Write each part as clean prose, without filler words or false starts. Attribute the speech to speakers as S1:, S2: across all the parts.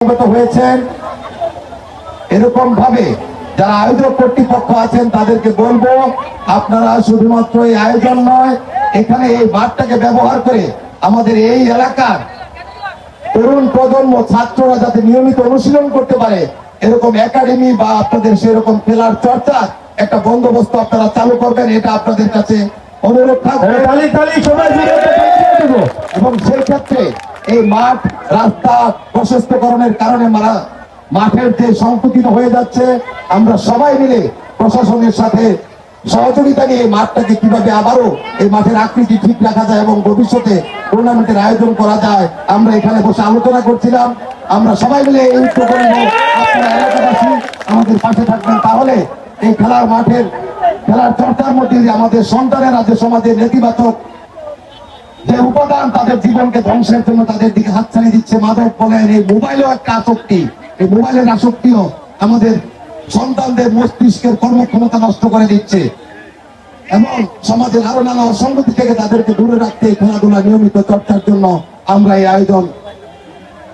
S1: অবগত হয়েছেন। এরকম ভাবে যারা আয়োজক কর্তৃপক্ষ আছেন তাদেরকে বলবো, আপনারা শুধুমাত্র এই আয়োজন নয়, এখানে এই মাঠটাকে ব্যবহার করে আমাদের এই এলাকার তরুণ প্রজন্ম ছাত্ররা যাতে নিয়মিত অনুশীলন করতে পারে, এরকম একাডেমি বা আপনাদের সেরকম খেলার চর্চা একটা বন্দোবস্ত আপনারা চালু করবেন, এটা আপনাদের কাছে অনুরোধ থাকবে। এবং সেই ক্ষেত্রে এই মাঠ রাস্তা প্রশস্তকরণের কারণে মাঠের যে সংকুচিত হয়ে যাচ্ছে, আমরা সবাই মিলে প্রশাসনের সাথে সহযোগিতা নিয়ে মাঠটাকে কিভাবে আবারও এই মাঠের আকৃতি ঠিক রাখা যায় এবং ভবিষ্যতে টুর্নামেন্টের আয়োজন করা যায়, আমরা এখানে বসে আলোচনা করছিলাম। আমরা সবাই মিলে এই প্রকল্প, আপনারা এলাকাবাসী আমাদের পাশে থাকবেন, তাহলে এই খেলার চর্চার মধ্যে আমাদের সন্তানেরা যে সমাজের নেতিবাচক যে উপাদান তাদের জীবনকে ধ্বংসের জন্য তাদের দিকে হাতছানি দিচ্ছে, মাদক বলেন, এই মোবাইলও একটা আসক্তি, এই মোবাইলের আসক্তিও আমাদের সন্তানদের মস্তিষ্কের কর্মক্ষমতা নষ্ট করে দিচ্ছে এবং সমাজের আরো নানা অসঙ্গতি থেকে তাদেরকে দূরে রাখতে খেলাধুলা নিয়মিত চর্চার জন্য আমরা এই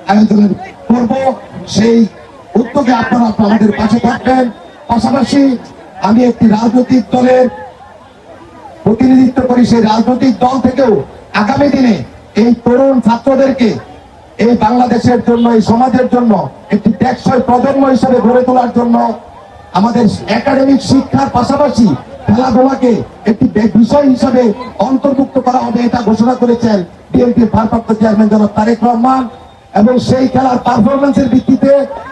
S1: আয়োজনের করব। সেই উদ্যোগে আপনারা আমাদের পাশে থাকবেন। পাশাপাশি আমি একটি রাজনৈতিক দলের প্রতিনিধিত্ব করি, সেই রাজনৈতিক দল থেকেও আগামী দিনে এই তরুণ ছাত্রদেরকে এই বাংলাদেশের জন্য, এই সমাজের জন্য একটি টেকসই প্রজন্ম হিসেবে গড়ে তোলার জন্য আমাদের একাডেমিক শিক্ষার পাশাপাশি খেলাধুলাকে একটি বিষয় হিসেবে অন্তর্ভুক্ত করা হবে, এটা ঘোষণা করেছেন বিএনপির ভারপ্রাপ্ত চেয়ারম্যান জনাব তারেক রহমান। এবং সেই খেলার পারফরমেন্সের ভিত্তিতে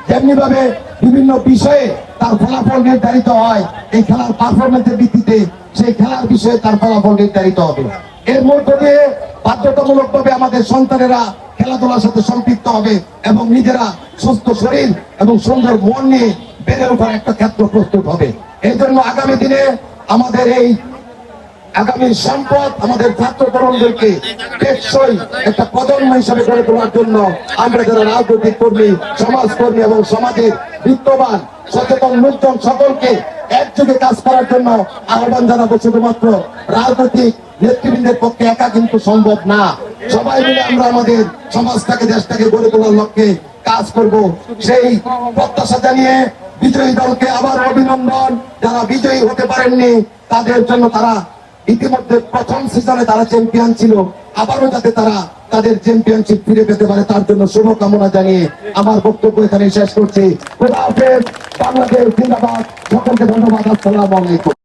S1: যেমনি ভাবে বিভিন্ন বিষয়ে তার ফলাফল নির্ধারিত হয়, এই খেলার পারফরমেন্সের ভিত্তিতে সেই খেলার বিষয়ে তার ফলাফল নির্ধারিত হবে। এর মধ্য দিয়ে বাধ্যতামূলক ভাবে আমাদের সন্তানেরা খেলাধুলার সাথে সম্পৃক্ত হবে এবং নিজেরা সুস্থ শরীর এবং সুন্দর মন নিয়ে বেড়ে ওঠার একটা ক্ষেত্র প্রস্তুত হবে। এই জন্য আগামী দিনে আমাদের এই আগামী সম্পদ আমাদের ছাত্র তরুণদেরকে টেকসই একটা প্রজন্ম হিসেবে গড়ে তোলার জন্য আমরা যারা রাজনৈতিক কর্মী, সমাজকর্মী এবং সমাজের বিত্তবান সচেতন লোকজন সকলকে একযোগে কাজ করার জন্য আহ্বান জানাবো। শুধুমাত্র রাজনৈতিক নেতৃবৃন্দের পক্ষে একা কিন্তু সম্ভব না, সবাই মিলে আমরা আমাদের সমাজটাকে, দেশটাকে গড়ে তোলার লক্ষ্যে কাজ করব। সেই প্রত্যাশা জানিয়ে বিজয়ী দলকে আবার অভিনন্দন। যারা বিজয়ী হতে পারেননি তাদের জন্য, তারা ইতিমধ্যে প্রথম সিজনে তারা চ্যাম্পিয়ন ছিল, আবারও যাতে তারা তাদের চ্যাম্পিয়নশিপ ফিরে পেতে পারে তার জন্য শুভকামনা জানিয়ে আমার বক্তব্য এখানে শেষ করছি। খোদা হাফেজ, বাংলাদেশ জিন্দাবাদ। সকলকে ধন্যবাদ। আসসালামু আলাইকুম।